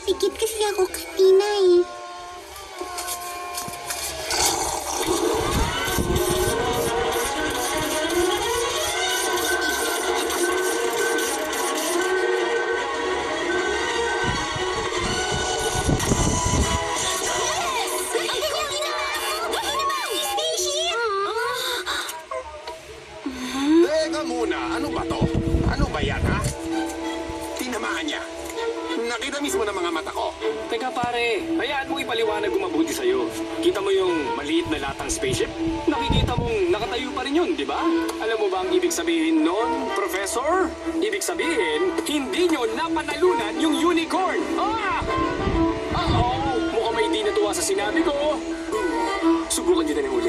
Napikit kasi ako kanina eh. Teka muna, ano ba to? Ano ba yan, ha? Tinamaan niya. Nakita mismo ng mga mata ko. Teka pare, hayaan mong ipaliwanag kung mabuti sa'yo. Kita mo yung maliit na latang spaceship? Nakikita mong nakatayo pa rin yun, di ba? Alam mo ba ang ibig sabihin nun, Professor? Ibig sabihin, hindi nyo napanalunan yung unicorn! Mukhang may hindi natuwa sa sinabi ko. Subukan nyo na ng uli.